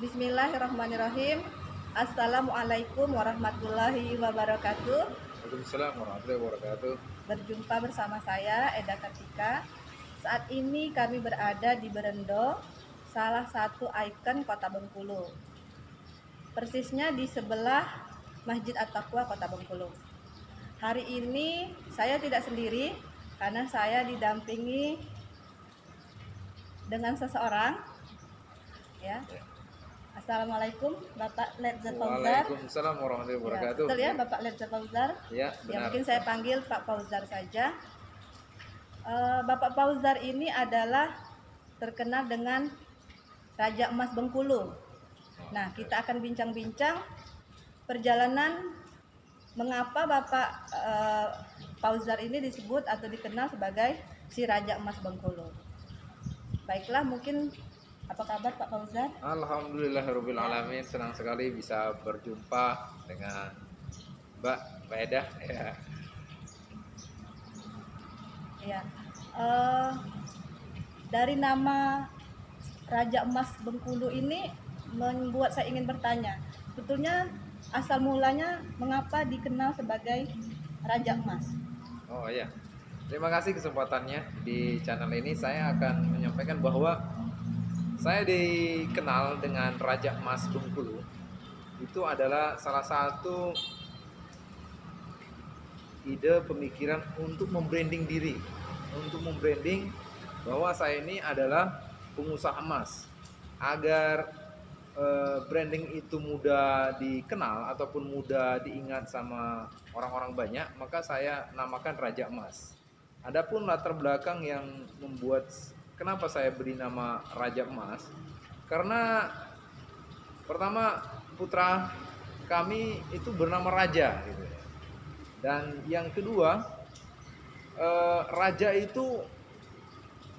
Bismillahirrahmanirrahim. Assalamualaikum warahmatullahi wabarakatuh. Waalaikumsalam warahmatullahi wabarakatuh. Berjumpa bersama saya Eda Kartika. Saat ini kami berada di Berendo, salah satu ikon Kota Bengkulu. Persisnya di sebelah Masjid At-Taqwa Kota Bengkulu. Hari ini saya tidak sendiri karena saya didampingi dengan seseorang, ya. Assalamualaikum Bapak Ledza Fauzar. Waalaikumsalam warahmatullahi Ya, wabarakatuh. betul ya Bapak Ledza Fauzar. Ya, Ya, benar. mungkin saya panggil Pak Fauzar saja. Bapak Fauzar ini adalah terkenal dengan Raja Emas Bengkulu. Nah, kita akan bincang-bincang perjalanan mengapa Bapak Fauzar ini disebut atau dikenal sebagai si Raja Emas Bengkulu. Baiklah, mungkin apa kabar Pak Fauzar? Alhamdulillahirabbil alamin, senang sekali bisa berjumpa dengan Mbak Eda ya. Ya, dari nama Raja Emas Bengkulu ini membuat saya ingin bertanya, sebetulnya asal mulanya mengapa dikenal sebagai Raja Emas? Oh iya. Terima kasih kesempatannya di channel ini. Saya akan menyampaikan bahwa saya dikenal dengan Raja Emas Bengkulu. Itu adalah salah satu ide pemikiran untuk membranding diri, untuk membranding bahwa saya ini adalah pengusaha emas. Agar branding itu mudah dikenal ataupun mudah diingat sama orang-orang banyak, maka saya namakan Raja Emas. Adapun latar belakang yang membuat kenapa saya beri nama Raja Emas, karena pertama putra kami itu bernama Raja gitu. Dan yang kedua, raja itu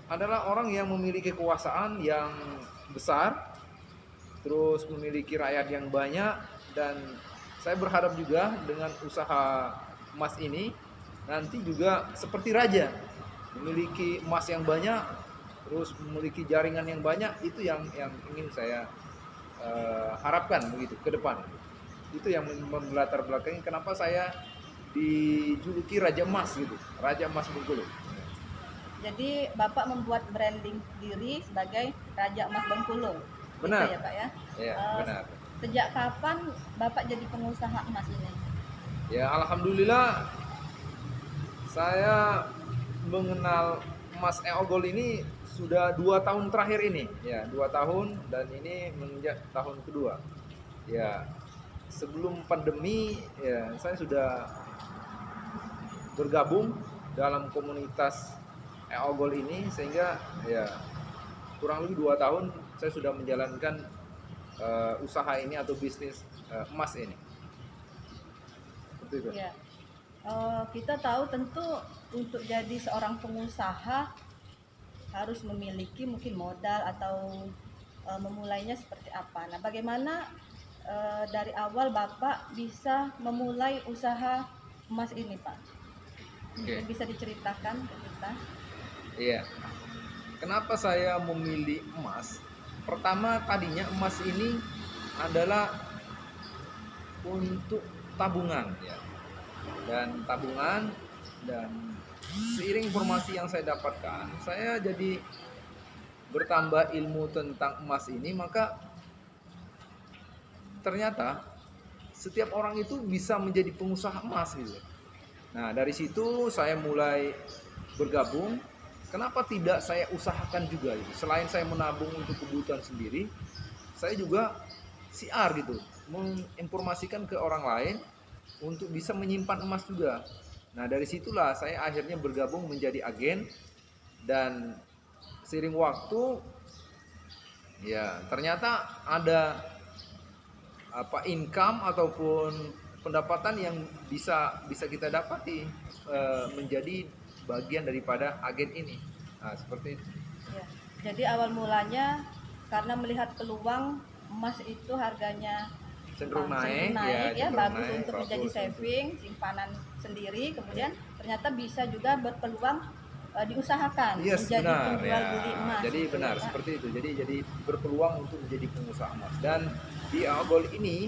adalah orang yang memiliki kekuasaan yang besar, terus memiliki rakyat yang banyak, dan saya berharap juga dengan usaha emas ini nanti juga seperti raja, memiliki emas yang banyak, terus memiliki jaringan yang banyak. Itu yang ingin saya harapkan begitu ke depan. Itu yang melatar belakangi kenapa saya dijuluki Raja Emas gitu, Raja Emas Bengkulu. Jadi Bapak membuat branding diri sebagai Raja Emas Bengkulu. Benar. Gitu ya Pak ya? Ya, benar. Sejak kapan Bapak jadi pengusaha emas ini? Ya, alhamdulillah saya mengenal emas Eogol ini sudah 2 tahun terakhir ini. Ya, 2 tahun, dan ini menginjak tahun kedua. Ya, sebelum pandemi ya saya sudah bergabung dalam komunitas Eogol ini, sehingga ya kurang lebih 2 tahun saya sudah menjalankan usaha ini atau bisnis emas ini. Seperti itu. Ya. Kita tahu tentu untuk jadi seorang pengusaha harus memiliki mungkin modal atau memulainya seperti apa. Nah, bagaimana dari awal Bapak bisa memulai usaha emas ini, Pak? Mungkin bisa diceritakan ke kita. Iya. Kenapa saya memilih emas? Pertama, tadinya emas ini adalah untuk tabungan ya. Dan tabungan, dan seiring informasi yang saya dapatkan, saya jadi bertambah ilmu tentang emas ini, maka ternyata setiap orang itu bisa menjadi pengusaha emas gitu. Nah, dari situ saya mulai bergabung. Kenapa tidak saya usahakan juga gitu. Selain saya menabung untuk kebutuhan sendiri, saya juga siar gitu, menginformasikan ke orang lain untuk bisa menyimpan emas juga. Nah, dari situlah saya akhirnya bergabung menjadi agen, dan seiring waktu ya ternyata ada income ataupun pendapatan yang bisa kita dapati menjadi bagian daripada agen ini. Nah, seperti itu. Ya. Jadi awal mulanya karena melihat peluang emas itu harganya cenderung naik ya, bagus naik, untuk menjadi saving, simpanan sendiri, kemudian ternyata bisa juga berpeluang diusahakan Yes, menjadi benar penjual ya. beli emas. Jadi gitu benar ya, Pak. seperti itu. Jadi berpeluang untuk menjadi pengusaha emas. Dan di Agol ini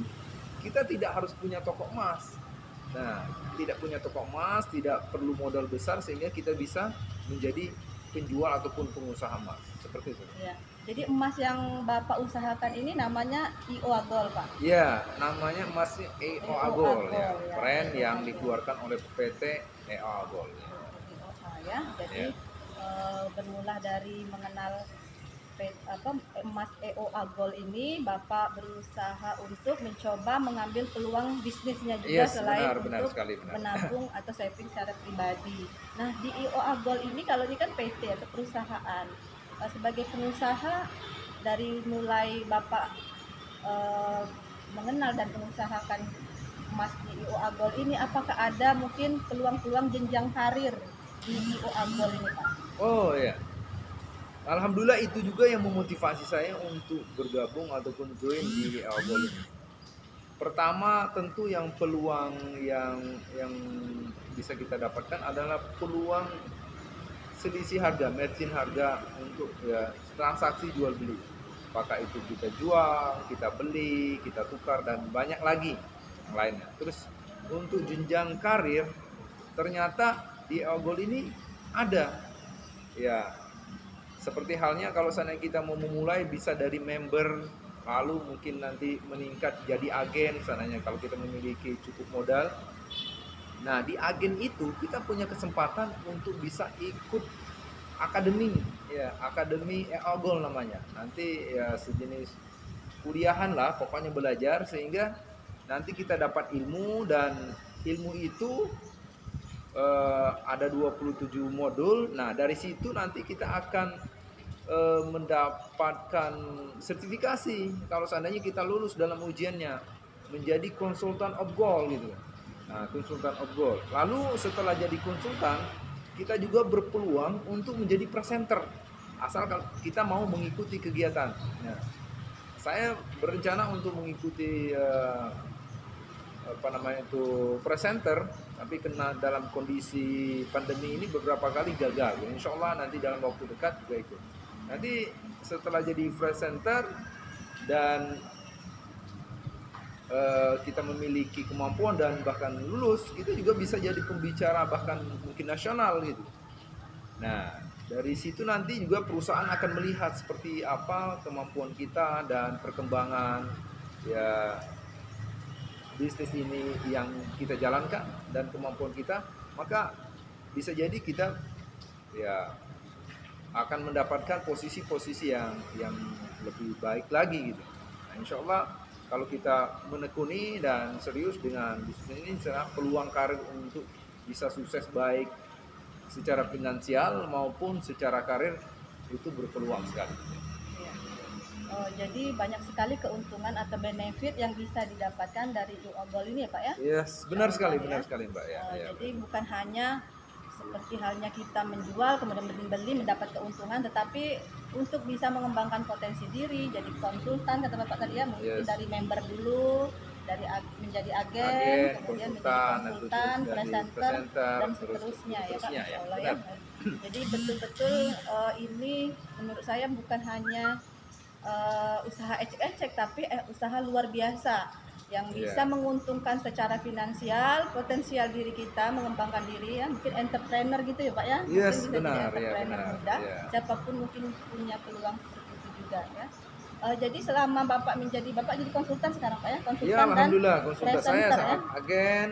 kita tidak harus punya toko emas. Nah, tidak punya toko emas, tidak perlu modal besar sehingga kita bisa menjadi penjual ataupun pengusaha emas. Seperti itu. Ya. Jadi emas yang Bapak usahakan ini namanya IO Agol, Pak. Ya, namanya emasnya EO EO Agol ya, Agol ya, brand EO yang Agol. dikeluarkan oleh PT EO Agol ya. IOA ya. Jadi Ya. bermula dari mengenal emas EO Agol ini, Bapak berusaha untuk mencoba mengambil peluang bisnisnya juga Yes, selain benar untuk sekali benar. menabung atau saving secara pribadi. Nah, di EO Agol ini kalau ini kan PT atau perusahaan. Sebagai pengusaha dari mulai Bapak eh, mengenal dan mengusahakan emas di IO Agol ini, apakah ada mungkin peluang-peluang jenjang karir di IO Agol ini, Pak? Oh ya. Alhamdulillah itu juga yang memotivasi saya untuk bergabung ataupun join di Agol ini. Pertama tentu yang peluang yang bisa kita dapatkan adalah peluang selisih harga, margin harga untuk ya transaksi jual beli. Apakah itu kita jual, kita beli, kita tukar dan banyak lagi yang lainnya. Terus untuk jenjang karir ternyata di Agol ini ada ya seperti halnya kalau seandainya kita mau memulai bisa dari member lalu mungkin nanti meningkat jadi agen seandainya kalau kita memiliki cukup modal. Nah, di agen itu kita punya kesempatan untuk bisa ikut akademi ya, akademi Agol namanya. Nanti ya sejenis kuliahan lah, pokoknya belajar sehingga nanti kita dapat ilmu dan ilmu itu ada 27 modul. Nah, dari situ nanti kita akan mendapatkan sertifikasi kalau seandainya kita lulus dalam ujiannya menjadi konsultan of gold gitu. Nah, konsultan of gold. Lalu setelah jadi konsultan, kita juga berpeluang untuk menjadi presenter asal kita mau mengikuti kegiatan. Nah, saya berencana untuk mengikuti apa namanya itu presenter, tapi kena dalam kondisi pandemi ini beberapa kali gagal. Insya Allah nanti dalam waktu dekat juga ikut. Nanti setelah jadi presenter dan kita memiliki kemampuan dan bahkan lulus, kita juga bisa jadi pembicara bahkan mungkin nasional gitu. Nah, dari situ nanti juga perusahaan akan melihat seperti apa kemampuan kita dan perkembangan ya bisnis ini yang kita jalankan dan kemampuan kita, maka bisa jadi kita ya akan mendapatkan posisi-posisi yang lebih baik lagi gitu. Nah, insya Allah kalau kita menekuni dan serius dengan bisnis ini, peluang karir untuk bisa sukses baik secara finansial maupun secara karir itu berpeluang sekali. Iya. Oh, jadi banyak sekali keuntungan atau benefit yang bisa didapatkan dari IO Agol ini ya, Pak ya? Yes, benar sekali Mbak ya. Jadi bukan hanya seperti halnya kita menjual kemudian beli mendapat keuntungan, tetapi untuk bisa mengembangkan potensi diri jadi konsultan kata Bapak tadi ya, mungkin dari member dulu, dari menjadi agen, kemudian menjadi konsultan, presenter dan seterusnya ya Pak, Insya Allah ya. Jadi betul-betul ini menurut saya bukan hanya usaha ecek-ecek tapi usaha luar biasa yang bisa menguntungkan secara finansial, potensial diri kita, mengembangkan diri ya, mungkin entrepreneur gitu ya Pak ya, mungkin bisa jadi entrepreneur muda, siapapun mungkin punya peluang seperti itu juga ya. Jadi selama Bapak jadi konsultan sekarang Pak ya, konsultan ya, alhamdulillah dan konsultan saya presenter, sangat agen,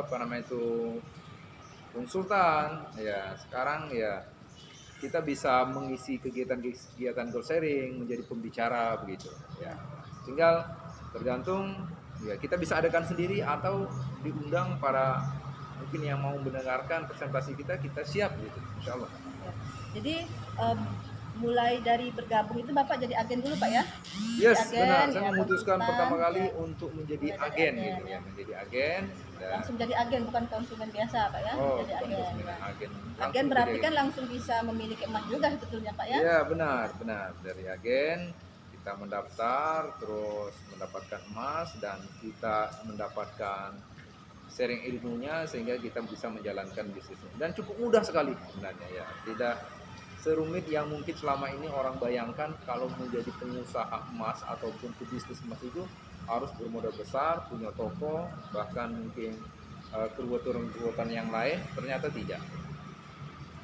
apa namanya itu konsultan ya sekarang ya kita bisa mengisi kegiatan goal sharing menjadi pembicara begitu ya, tinggal tergantung ya kita bisa adakan sendiri atau diundang para mungkin yang mau mendengarkan presentasi kita siap gitu insya Allah ya. Jadi mulai dari bergabung itu Bapak jadi agen dulu Pak ya? Yes, agen, benar. Saya ya, memutuskan pertama kali ya, untuk menjadi agen gitu ya, menjadi agen. Langsung jadi agen bukan konsumen biasa Pak ya? Oh, jadi agen. Ya. Agen berarti kan langsung bisa memiliki emas juga sebetulnya Pak ya? Iya benar. Dari agen kita mendaftar, terus mendapatkan emas dan kita mendapatkan sharing ilmunya sehingga kita bisa menjalankan bisnisnya. Dan cukup mudah sekali sebenarnya ya. Tidak serumit yang mungkin selama ini orang bayangkan kalau menjadi pengusaha emas ataupun pebisnis emas itu harus bermodal besar, punya toko, bahkan mungkin keruwetan-keruwetan yang lain. Ternyata tidak.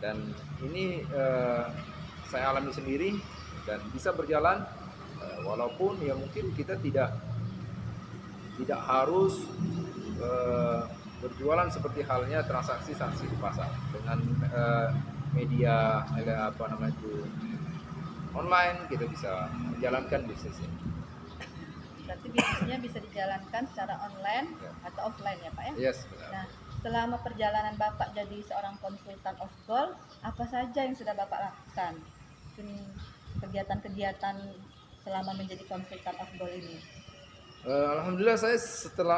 Dan ini saya alami sendiri dan bisa berjalan walaupun ya mungkin kita tidak harus berjualan seperti halnya transaksi di pasar dengan media apa namanya itu online, kita bisa menjalankan bisnisnya. Berarti bisnisnya bisa dijalankan secara online Ya. atau offline ya Pak ya? Yes, benar. Nah, selama perjalanan Bapak jadi seorang konsultan of gold, apa saja yang sudah Bapak lakukan? Mungkin kegiatan-kegiatan selama menjadi konsultan of gold ini. Alhamdulillah saya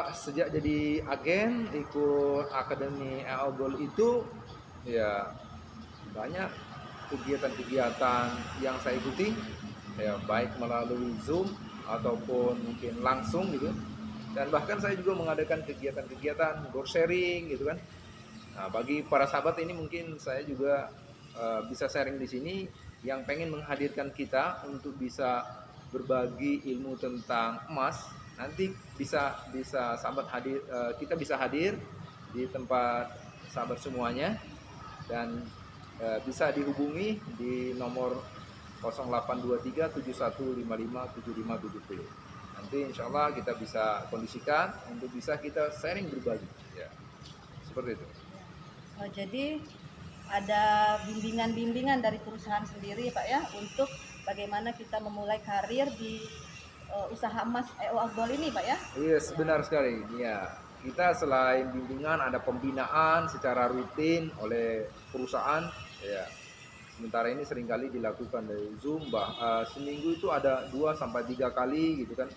sejak jadi agen ikut Akademi EO Gold itu ya banyak kegiatan-kegiatan yang saya ikuti ya, baik melalui Zoom ataupun mungkin langsung gitu. Dan bahkan saya juga mengadakan kegiatan-kegiatan door sharing gitu kan. Nah, bagi para sahabat ini mungkin saya juga bisa sharing di sini yang pengen menghadirkan kita untuk bisa berbagi ilmu tentang emas. Nanti bisa sahabat hadir, kita bisa hadir di tempat sahabat semuanya dan bisa dihubungi di nomor 0823 7155 7570. Nanti insya Allah kita bisa kondisikan untuk bisa kita sharing berbagi ya, seperti itu. Oh, jadi ada bimbingan-bimbingan dari perusahaan sendiri Pak ya untuk bagaimana kita memulai karir di usaha emas EO Gold ini Pak ya? Yes, benar sekali. Ya, kita selain bimbingan ada pembinaan secara rutin oleh perusahaan. Ya, sementara ini seringkali dilakukan dari Zoom. Seminggu itu ada 2-3 kali gitu kan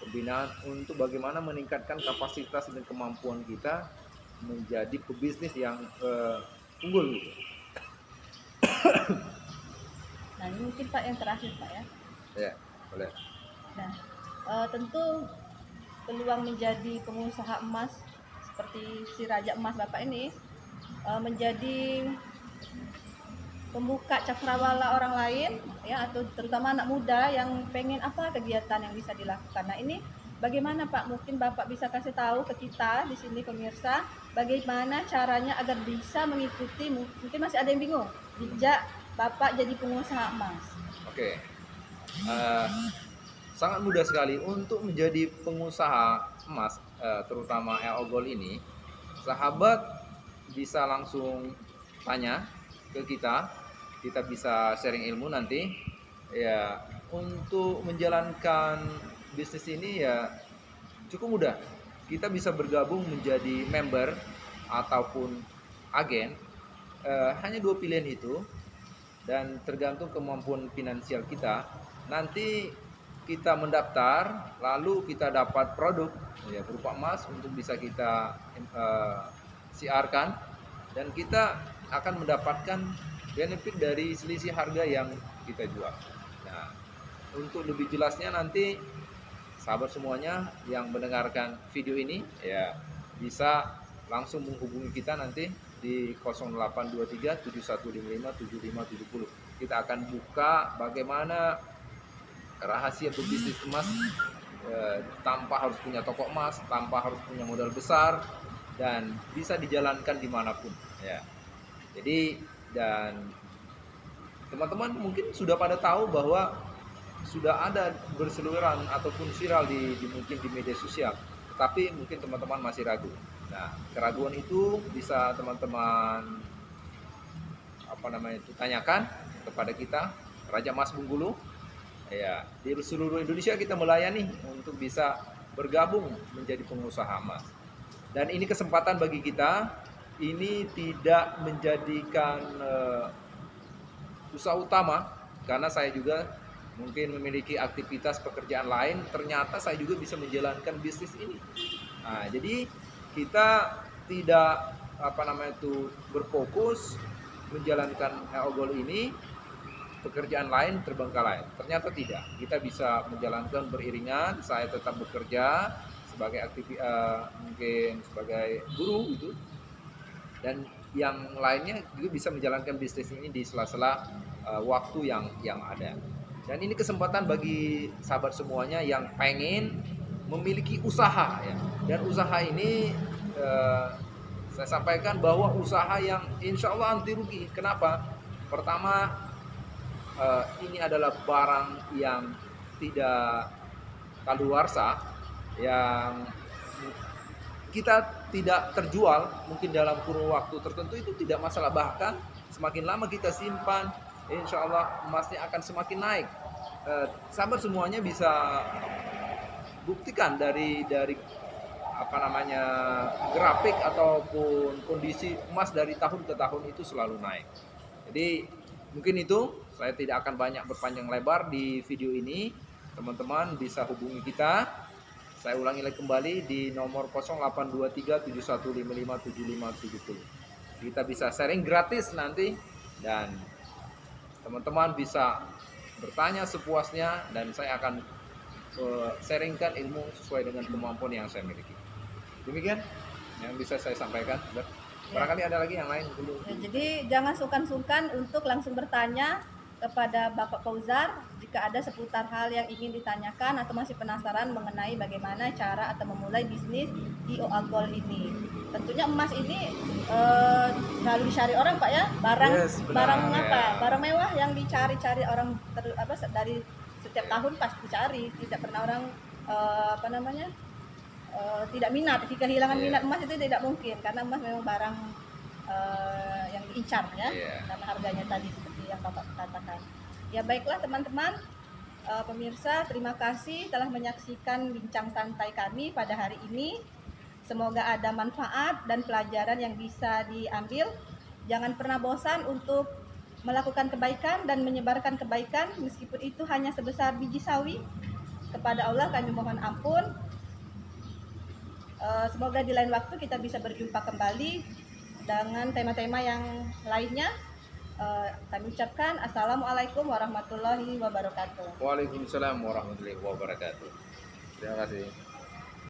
pembinaan untuk bagaimana meningkatkan kapasitas dan kemampuan kita menjadi pebisnis yang unggul. Gitu. Nah ini mungkin Pak yang terakhir Pak ya. Ya, boleh. Nah, tentu peluang menjadi pengusaha emas seperti si Raja Emas Bapak ini menjadi pembuka cakrawala orang lain ya, atau terutama anak muda yang pengen apa kegiatan yang bisa dilakukan. Nah ini bagaimana Pak? Mungkin Bapak bisa kasih tahu ke kita di sini pemirsa bagaimana caranya agar bisa mengikuti, mungkin masih ada yang bingung jejak Bapak jadi pengusaha emas. Oke. Sangat mudah sekali untuk menjadi pengusaha emas, terutama EO Gold ini. Sahabat bisa langsung tanya ke kita bisa sharing ilmu nanti. Ya, untuk menjalankan bisnis ini ya cukup mudah. Kita bisa bergabung menjadi member ataupun agen. Hanya 2 pilihan itu dan tergantung kemampuan finansial kita. Nanti kita mendaftar, lalu kita dapat produk ya berupa emas untuk bisa kita siarkan dan kita akan mendapatkan benefit dari selisih harga yang kita jual. Nah, untuk lebih jelasnya nanti sahabat semuanya yang mendengarkan video ini ya bisa langsung menghubungi kita nanti di 0823 7155 7570. Kita akan buka bagaimana rahasia berbisnis emas tanpa harus punya toko emas, tanpa harus punya modal besar dan bisa dijalankan dimanapun ya. Jadi dan teman-teman mungkin sudah pada tahu bahwa sudah ada berseliweran ataupun viral mungkin di media sosial, tetapi mungkin teman-teman masih ragu. Nah, keraguan itu bisa teman-teman tanyakan kepada kita Raja Emas Bengkulu. Ya, di seluruh Indonesia kita melayani untuk bisa bergabung menjadi pengusaha emas. Dan ini kesempatan bagi kita. Ini tidak menjadikan usaha utama karena saya juga mungkin memiliki aktivitas pekerjaan lain. Ternyata saya juga bisa menjalankan bisnis ini. Nah, jadi kita tidak berfokus menjalankan EO Gold ini, pekerjaan lain terbengkalai. Ternyata tidak. Kita bisa menjalankan beriringan. Saya tetap bekerja, sebagai mungkin sebagai guru gitu, dan yang lainnya juga bisa menjalankan bisnis ini di sela-sela waktu yang ada. Dan ini kesempatan bagi sahabat semuanya yang pengen memiliki usaha ya. Dan usaha ini saya sampaikan bahwa usaha yang insya Allah anti rugi. Kenapa? Pertama, ini adalah barang yang tidak kadaluarsa, yang kita tidak terjual mungkin dalam kurun waktu tertentu, itu tidak masalah. Bahkan semakin lama kita simpan, insya Allah emasnya akan semakin naik. Sahabat semuanya bisa buktikan dari apa namanya grafik ataupun kondisi emas dari tahun ke tahun itu selalu naik. Jadi mungkin itu, saya tidak akan banyak berpanjang lebar di video ini. Teman-teman bisa hubungi kita. Saya ulangi lagi kembali di nomor 082371557570. Kita bisa sharing gratis nanti, dan teman-teman bisa bertanya sepuasnya, dan saya akan sharingkan ilmu sesuai dengan kemampuan yang saya miliki. Demikian yang bisa saya sampaikan. Barangkali ada lagi yang lain dulu. Ya, jadi jangan sungkan-sungkan untuk langsung bertanya kepada Bapak Fauzar jika ada seputar hal yang ingin ditanyakan atau masih penasaran mengenai bagaimana cara atau memulai bisnis di OA Gold ini. Tentunya emas ini selalu dicari orang, Pak ya. Barang apa? Ya. Barang mewah yang dicari-cari orang dari setiap tahun pasti dicari. Tidak pernah orang tidak minat. Jika kehilangan minat emas itu tidak mungkin, karena emas memang barang yang diincar ya, karena harganya tadi seperti yang Bapak katakan. Ya baiklah teman-teman, pemirsa, terima kasih telah menyaksikan bincang santai kami pada hari ini. Semoga ada manfaat dan pelajaran yang bisa diambil. Jangan pernah bosan untuk melakukan kebaikan dan menyebarkan kebaikan, meskipun itu hanya sebesar biji sawi. Kepada Allah kami mohon ampun. Semoga di lain waktu kita bisa berjumpa kembali dengan tema-tema yang lainnya. Kami ucapkan Assalamualaikum warahmatullahi wabarakatuh. Waalaikumsalam warahmatullahi wabarakatuh. Terima kasih.